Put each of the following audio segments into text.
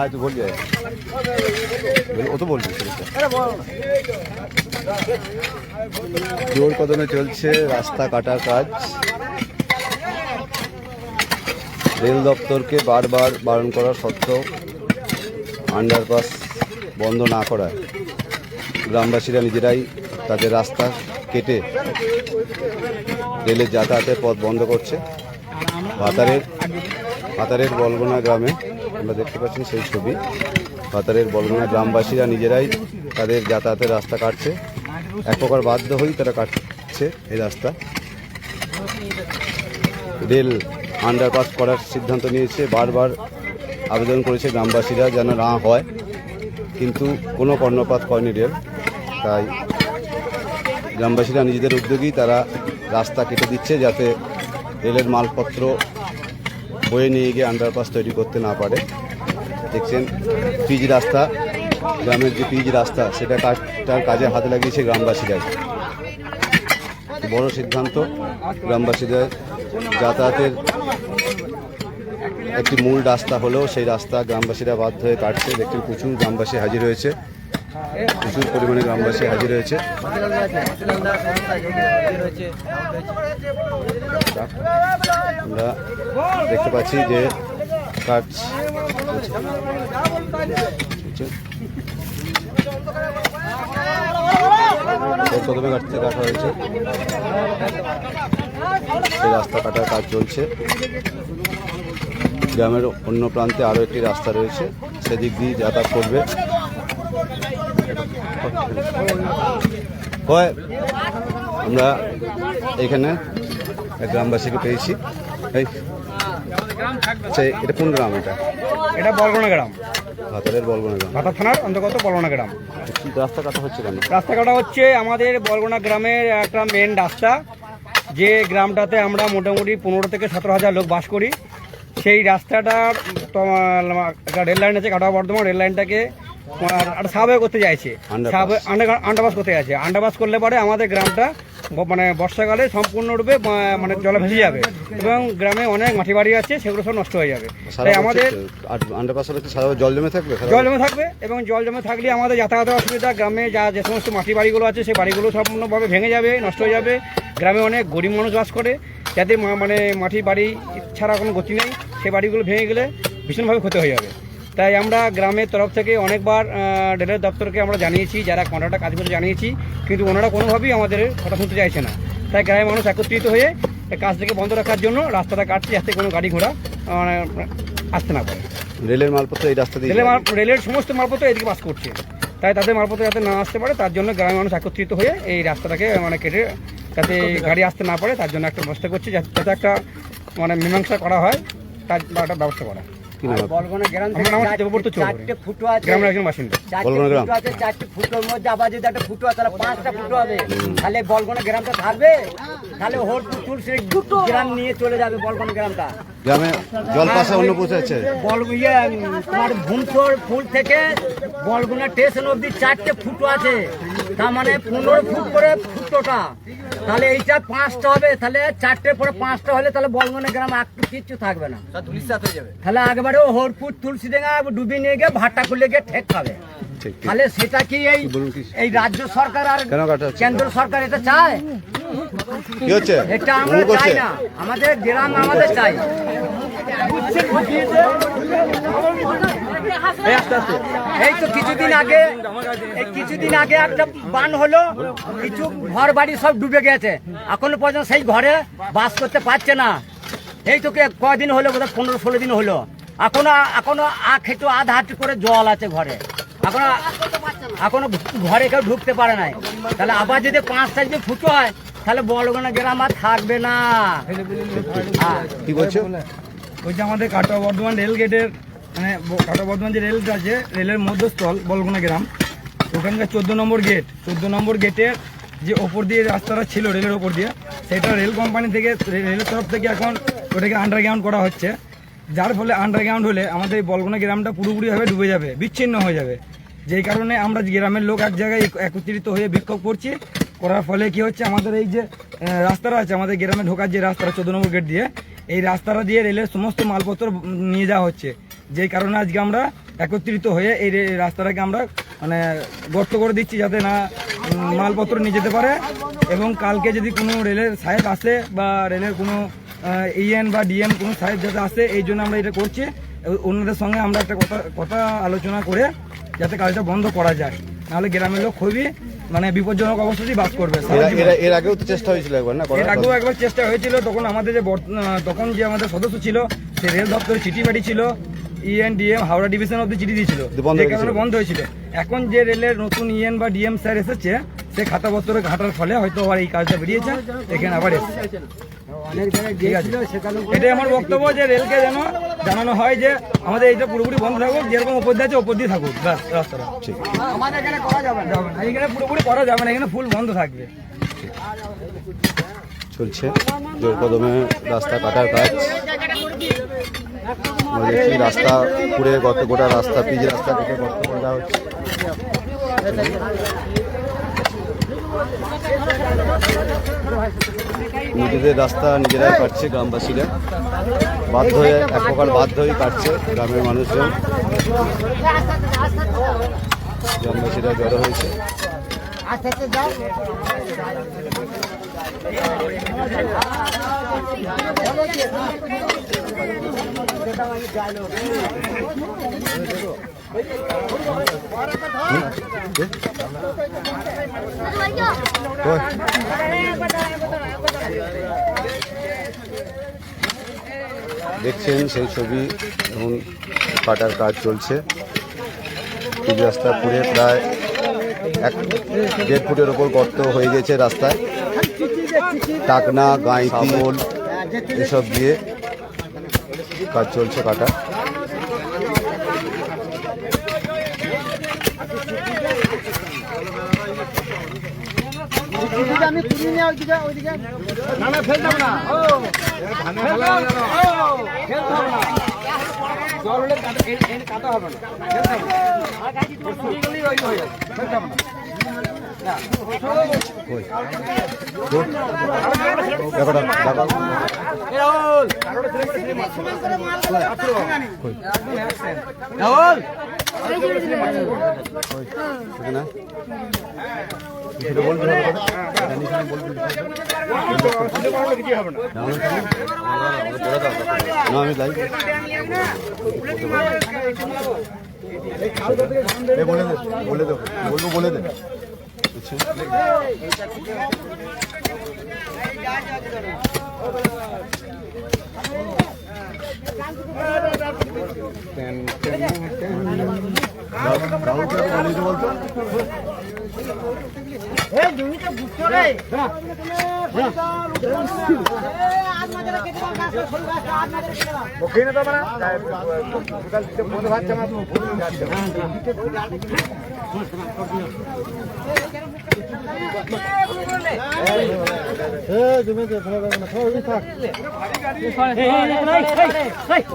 तू बोल जाए वो तो बोल জোর কদমে চলছে রাস্তা কাটার কাজ। রেল দপ্তরকে বারবার বারণ করার সত্ত্বেও আন্ডারপাস বন্ধ না করায় গ্রামবাসীরা নিজেরাই তাদের রাস্তা কেটে রেলের যাতায়াতের পথ বন্ধ করছে। ভাতারের বলগোনা গ্রামে আমরা দেখতে পাচ্ছি সেই ছবি। ভাতারের বলগোনা গ্রামবাসীরা নিজেরাই তাদের যাতায়াতের রাস্তা কাটছে, এক প্রকার বাধ্য হয়েই তারা কাটছে এই রাস্তা। রেল আন্ডারপাস করার সিদ্ধান্ত নিয়েছে, বারবার আবেদন করেছে গ্রামবাসীরা যেন না হয়, কিন্তু কোনো কর্ণপাত করেনি রেল। তাই গ্রামবাসীরা নিজেদের উদ্যোগেই তারা রাস্তা কেটে দিচ্ছে যাতে রেলের মালপত্র বয়ে নিয়ে গিয়ে আন্ডারপাস তৈরি করতে না পারে। দেখছেন পিচ রাস্তা, গ্রামের যে পিচ রাস্তা সেটা কাটার কাজে হাতে লাগিয়েছে গ্রামবাসীরাই। বড় সিদ্ধান্ত, গ্রামবাসীদের যাতায়াতের একটি মূল রাস্তা হলেও সেই রাস্তা গ্রামবাসীরা বাধ্য হয়ে কাটছে। দেখছেন প্রচুর গ্রামবাসী হাজির হয়েছে, প্রচুর পরিমাণে গ্রামবাসী হাজির হয়েছে। আমরা দেখতে পাচ্ছি যে কাজ প্রথমে কাটা হয়েছে, সেই রাস্তা কাটার কাজ চলছে। গ্রামের অন্য প্রান্তে আরও একটি রাস্তা রয়েছে, সেদিক দিয়ে যাতায়াত করবে। আমরা এখানে এক গ্রামবাসীকে পেয়েছি। এটা কোন গ্রাম? এটা বলগোনা গ্রাম, ভাতারের বলগোনা গ্রাম, ভাতা থানার অন্তর্গত বলগোনা গ্রাম। রাস্তা কাটা হচ্ছে কেন? রাস্তা কাটা হচ্ছে আমাদের বলগোনা গ্রামের একটা মেন রাস্তা, যে গ্রামটাতে আমরা মোটামুটি 15 থেকে 17,000 লোক বাস করি। সেই রাস্তাটার একটা রেল লাইন আছে, কাটোয়া বর্ধমান রেল লাইনটাকে একটা সাবওয়ে করতে চাইছে, আন্ডারপাস করতে যাচ্ছে। আন্ডারপাস করলে পরে আমাদের গ্রামটা মানে বর্ষাকালে সম্পূর্ণরূপে মানে জলে ভেসে যাবে এবং গ্রামে অনেক মাটি বাড়ি আছে, সেগুলো সব নষ্ট হয়ে যাবে। তাই আমাদের জল জমে থাকবে এবং জল জমে থাকলে আমাদের যাতায়াতের অসুবিধা। গ্রামে যে সমস্ত মাটি বাড়িগুলো আছে সেই বাড়িগুলো সম্পূর্ণভাবে ভেঙে যাবে, নষ্ট হয়ে যাবে। গ্রামে অনেক গরিব মানুষ বাস করে, যাতে মানে মাটি বাড়ি ছাড়া কোনো গতি নেই, সেই বাড়িগুলো ভেঙে গেলে ভীষণভাবে ক্ষতি হয়ে যাবে। তাই আমরা গ্রামের তরফ থেকে অনেকবার রেলের দপ্তরকে আমরা জানিয়েছি, যারা কন্ট্রাক্টর কাজ করে জানিয়েছি, কিন্তু ওনারা কোনোভাবেই আমাদের কথা শুনতে চাইছে না। তাই গ্রামের মানুষ একত্রিত হয়ে কাজটাকে বন্ধ রাখার জন্য রাস্তাটা কাটছে, যাতে কোনো গাড়ি ঘোড়া আসতে না পারে। রেলের মালপত্র এই রাস্তা দিয়ে, রেলের সমস্ত মালপত্র এদিকে পাস করছে, তাই তাদের মালপত্র যাতে না আসতে পারে তার জন্য গ্রামের মানুষ একত্রিত হয়ে এই রাস্তাটাকে মানে কেটে যাতে গাড়ি আসতে না পারে তার জন্য একটা ব্যবস্থা করছে, যাতে একটা মানে মীমাংসা করা হয়, তার একটা ব্যবস্থা করা। বলগোনা গ্রাম থেকে 4টে ফুটো আছে, গ্রামের একজন বাসিন্দা। 4টে ফুটোর মধ্যে আবার যদি একটা ফুটো আছে তাহলে 5টা ফুটো হবে, তাহলে বলগোনা গ্রামটা থাকবে, তাহলে হোলপুর সেই গ্রাম নিয়ে চলে যাবে বলগোনা গ্রামটা। গ্রামে জল পাশে অন্য পৌঁছাচ্ছে তোমার ভুমসর ফুল থেকে বলগোনা স্টেশন অবধি 4টে ফুটো আছে, তার মানে 15 ফুট করে ফুটোটা, তাহলে এইটা 5টা হবে, তাহলে 4টে পরে 5টা হলে তাহলে বলগোনা গ্রাম একটু কিচ্ছু থাকবে না, তাহলে একবারে হরপুর তুলসীডাঙ্গা ডুবি নিয়ে গিয়ে ভাটা খুলে গিয়ে ঠেক খাবে। তাহলে সেটা কি এই রাজ্য সরকার আর কেন্দ্র সরকার এটা চায়? এটা আমরা চাই না, আমাদের গ্রাম আমাদের চাই। এই তো কিছুদিন আগে একটা বান হলো, কিছু ঘর বাড়ি সব ডুবে গেছে, এখনো পর্যন্ত সেই ঘরে বাস করতে পারছে না। এই তো কদিন হলো, বোধহয় 15-16 দিন হলো, এখনো একটু আধা হাঁটু করে জল আছে ঘরে, এখনো ঘরে কেউ ঢুকতে পারে নাই। তাহলে আবার যদি 5টা যদি ফুটো হয় তাহলে বলগুনা গ্রাম আর থাকবে না। হ্যাঁ। কি বলছো? ওই যে আমাদের কাটোয়া বর্ধমান রেল গেটের মানে কাটোয়া বর্ধমান যে রেলটা আছে, রেলের মধ্যস্থল বলগুনা গ্রাম, ওখানকার 14 নম্বর গেটের যে ওপর দিয়ে রাস্তাটা ছিল রেলের ওপর দিয়ে, সেটা রেল কোম্পানি থেকে রেলের তরফ থেকে এখন ওটাকে আন্ডারগ্রাউন্ড করা হচ্ছে। যার ফলে আন্ডারগ্রাউন্ড হলে আমাদের এই বলগুনা গ্রামটা পুরোপুরিভাবে ডুবে যাবে, বিচ্ছিন্ন হয়ে যাবে। যেই কারণে আমরা গ্রামের লোক এক জায়গায় একত্রিত হয়ে বিক্ষোভ করছি। করার ফলে কি হচ্ছে, আমাদের এই যে রাস্তাটা আছে, আমাদের গ্রামে ঢোকার যে রাস্তাটা 14 নম্বর গেট দিয়ে, এই রাস্তাটা দিয়ে রেলের সমস্ত মালপত্র নিয়ে যাওয়া হচ্ছে। যেই কারণে আজকে আমরা একত্রিত হয়ে এই রাস্তাটাকে আমরা মানে গর্ত করে দিচ্ছি, যাতে না মালপত্র নিয়ে যেতে পারে। এবং কালকে যদি কোনো রেলের সাহেব আসে বা রেলের কোনো ইএন বা ডিএম কোনো সাহেব যাতে আসে, এই জন্য আমরা এটা করছি। অন্যদের সঙ্গে আমরা একটা কথা আলোচনা করে যাতে কাজটা বন্ধ করা যায়, নাহলে গ্রামের লোক খুবই মানে বিপজ্জনক অবস্থাতেই বাস করবে। এর আগেও তো চেষ্টা হয়েছিল একবার না? এর আগেও একবার চেষ্টা হয়েছিল, তখন আমাদের যে তখন যে আমাদের সদস্য ছিল সে রেল দপ্তরে চিঠি পাঠিয়েছিল, ইএন ডিএম হাওড়া ডিভিশন অব্দি চিঠি দিয়েছিল, যে কারণে বন্ধ হয়েছিল। এখন যে রেলের নতুন ইএন বা ডিএম স্যার এসেছে, সে খাতাপত্র ঘাটার ফলে হয়তো আবার এই কাজটা বেরিয়েছে, এখানে আবার এসেছে। ঠিক আছে, এটাই আমার বক্তব্য, যে রেলকে যেন জানানো হয় যে আমাদের এইটা পুরোপুরি বন্ধ থাকুক, যেরকম ওপর দিয়ে আছে ওপর দিয়ে থাকুক, ব্যাস রাস্তাটা। ঠিক, আমাদের এখানে করা যাবে না, এখানে পুরোপুরি করা যাবে না, এখানে ফুল বন্ধ থাকবে। চলছে জোর কদমে রাস্তা কাটার কাজ। দেখছি রাস্তা পুরে গোটা রাস্তা, পিচ রাস্তা থেকে গর্ত করে দেওয়া হচ্ছে। নিজেদের রাস্তা নিজেরাই কাটছে গ্রামবাসীরা, বাধ্য হয়ে এক প্রকার বাধ্য হয়ে কাটছে গ্রামের মানুষজন। গ্রামবাসীরা জড়ো হয়েছে। দেখছেন সেই ছবি, এখন কাটার কাজ চলছে। এই রাস্তা পুরে প্রায় 1.5 ফুটের ওপর গর্ত হয়ে গেছে রাস্তায়। টাকনা, গাঁইতি, মোল এসব দিয়ে কাজ চলছে কাটা। আমি তুলি নিয়ে ওইদিকে না ফেলতাম না, জল হলে কাটা হবে না, ফেলতাম না। আমি লাইভ বলে দে।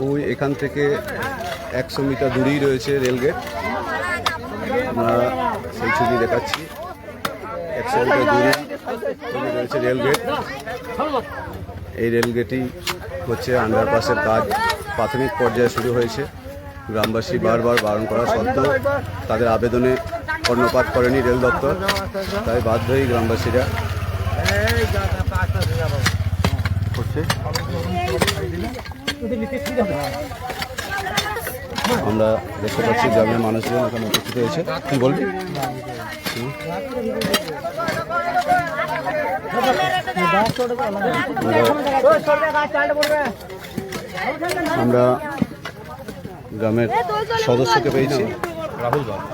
ওই এখান থেকে 100 মিটার দূরেই রয়েছে রেলগেট, আমরা সেই ছবি দেখাচ্ছি। 100 মিটার দূরে রয়েছে রেলগেট। এই রেলগেটই হচ্ছে আন্ডারপাসের কাজ প্রাথমিক পর্যায়ে শুরু হয়েছে। গ্রামবাসী বারবার বারণ করা সত্ত্বেও তাদের আবেদনে কর্ণপাত করেনি রেল দপ্তর, তাই বাধ্য হয়ে গ্রামবাসীরা করছে। আমরা দেখতে পাচ্ছি গ্রামের মানুষজন এখানে উপস্থিত হয়েছে। কি বলবি? আমরা গ্রামের সদস্যকে পেয়েছি, রাহুল বাবু,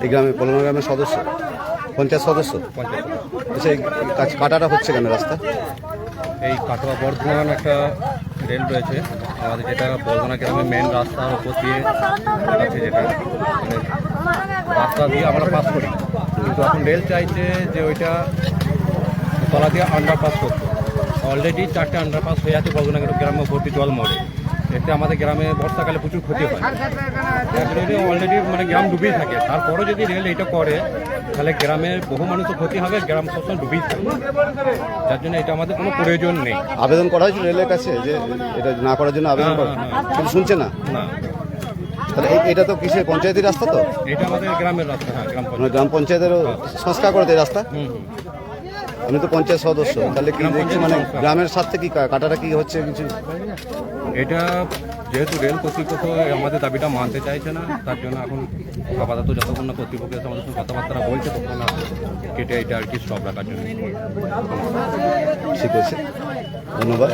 এই গ্রামে পলনা গ্রামের সদস্য, পঞ্চায়েত সদস্য। পঞ্চায়েত। আচ্ছা, এই কাটাটা হচ্ছে কেন রাস্তা? এই কাটোয়া বর্ধমান একটা রেল রয়েছে আমাদের, যেটা বর্ধমান গ্রামের মেন রাস্তার উপর দিয়ে আছে, যেটা মানে রাস্তা দিয়ে আমরা পাস করি, কিন্তু এখন রেল চাইছে যে ওইটা তলা দিয়ে আন্ডারপাস করতে। অলরেডি 4টে আন্ডারপাস হয়ে আছে বর্ধমান গ্রামে ভর্তি জল মরে, এতে আমাদের গ্রামে বর্ষাকালে প্রচুর ক্ষতি হয়। অলরেডি মানে গ্রাম ডুবেই থাকে, তারপরে যদি রেল এটা করে তাহলে গ্রামের বহু মানুষের ক্ষতি হবে, গ্রাম সবসময় ডুবেই থাকে। যার জন্য এটা আমাদের কোনো প্রয়োজন নেই। আবেদন করা হয়েছিল রেলের কাছে যে এটা না করার জন্য আবেদন করা, কিন্তু শুনছে না। না, তাহলে এটা তো কিসের পঞ্চায়েতের রাস্তা? তো এটা আমাদের গ্রামের রাস্তা। হ্যাঁ, গ্রাম মানে পঞ্চায়েত। গ্রাম পঞ্চায়েতেরও সংস্কার করে দেয় রাস্তা। হুম, হুম। আমি তো পঞ্চায়েত সদস্য, তাহলে কি গ্রাম দেখছি পঞ্চায়েত মানে সংস্থা। গ্রামের সাথে কি কাটাটা কি হচ্ছে কিছু? এটা যেহেতু রেল কর্তৃপক্ষ আমাদের দাবিটা মানতে চাইছে না, তার জন্য এখন আপাতত যতক্ষণ না কর্তৃপক্ষ এসে আমাদের সঙ্গে কথাবার্তা বলছে তখন না কেটে এটা আর কি স্টপ রাখার জন্য। ঠিক আছে, ধন্যবাদ।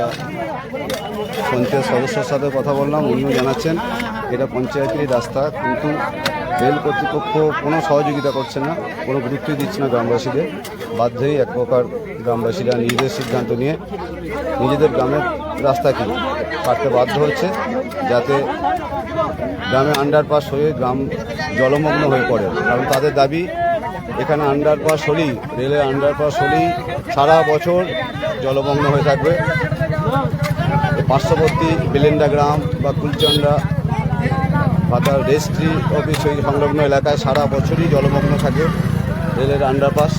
পঞ্চায়েত সদস্যের সাথে কথা বললাম, উনিও জানাচ্ছেন এটা পঞ্চায়েতেরই রাস্তা, কিন্তু রেল কর্তৃপক্ষ কোনো সহযোগিতা করছে না, কোনো গুরুত্বই দিচ্ছে না গ্রামবাসীদের। বাধ্যই এক প্রকার গ্রামবাসীরা নিজেদের সিদ্ধান্ত নিয়ে নিজেদের গ্রামের রাস্তা কি কাটতে বাধ্য হচ্ছে, যাতে গ্রামে আন্ডারপাস হয়ে গ্রাম জলমগ্ন হয়ে পড়ে। কারণ তাদের দাবি এখানে আন্ডারপাস হলেই, রেলের আন্ডারপাস হলেই সারা বছর জলমগ্ন হয়ে থাকবে। পার্শ্ববর্তী বেলেন্ডা গ্রাম বা কুলচন্ডা বা তার রেজিস্ট্রি অফিস ওই সংলগ্ন এলাকায় সারা বছরই জলমগ্ন থাকে রেলের আন্ডারপাস।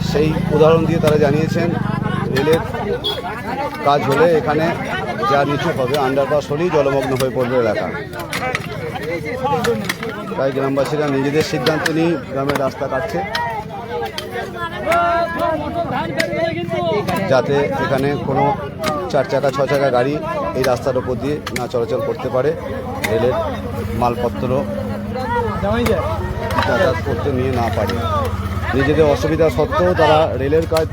সেই উদাহরণ দিয়ে তারা জানিয়েছেন রেলের কাজ হলে এখানে যা নিচু হবে, আন্ডারপাস হলেই জলমগ্ন হয়ে পড়বে এলাকা। তাই গ্রামবাসীরা নিজেদের সিদ্ধান্ত নিয়ে গ্রামের রাস্তা কাটছে, যাতে এখানে কোনো 4 চাকা 6 চাকা গাড়ি এই রাস্তার ওপর দিয়ে না চলাচল করতে পারে, রেলের মালপত্র যাতায়াত করতে নিয়ে না পারে। নিজেদের অসুবিধা সত্ত্বেও তারা রেলের কাজ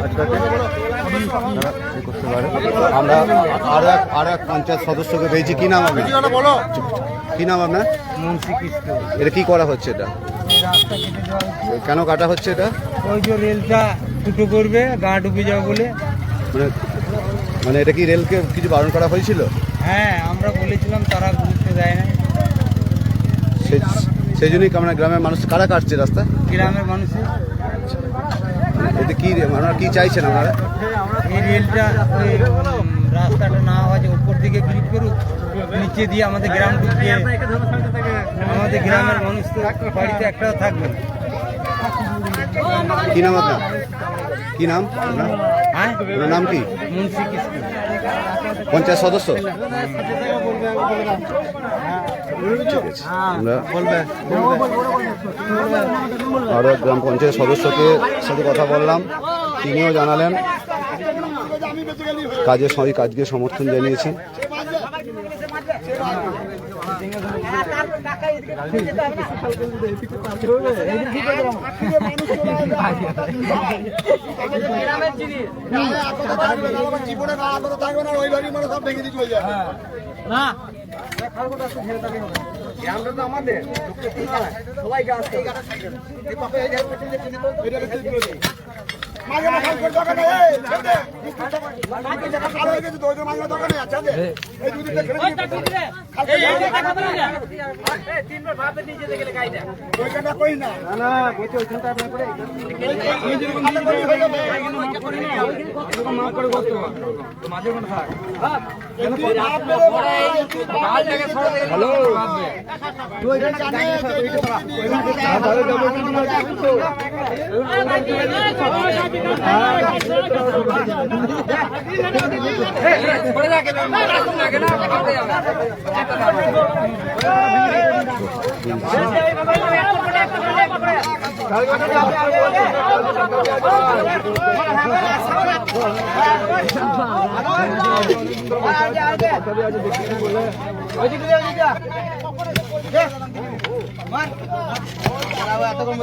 আটকাতে তারা করতে পারে। আমরা আর এক পঞ্চায়েত সদস্যকে পেয়েছি। কী নাম আপনার? কী নাম আপনার? এটা কি করা হচ্ছে? এটা কেন কাটা হচ্ছে? এটা ওই যে রেলটা ফুটো করবে, গা ডুবে যাবে বলে। মানে মানে এটা কি রেলকে কিছু বারণ করা হয়েছিল? হ্যাঁ, আমরা বলেছিলাম, তারা গুরুত্ব দেয় না। সেই জন্যই আমরা গ্রামের মানুষ কারা কাটছে রাস্তা? গ্রামের মানুষের এতে কি আপনারা কি চাইছেন? আপনারা এই রেলটা ওই রাস্তাটা না হওয়া, যে উপর দিকে ক্লিক করুক, নিচে দিয়ে আমাদের গ্রাম ঢুকিয়ে আমাদের গ্রামের মানুষ তো বাড়িতে একটাও থাকবে না। কি নাম আপনার? কি নাম আপনার? হ্যাঁ, আপনার নাম কি? মুন্সি কিস্কু, পঞ্চায়েত সদস্য। ঠিক আছে, আমরা আরও গ্রাম পঞ্চায়েত সদস্যকে সাথে কথা বললাম, তিনিও জানালেন সবই কাজকে সমর্থন জানিয়েছেন। আমাদের সবাইকে আসতে এতক্ষণ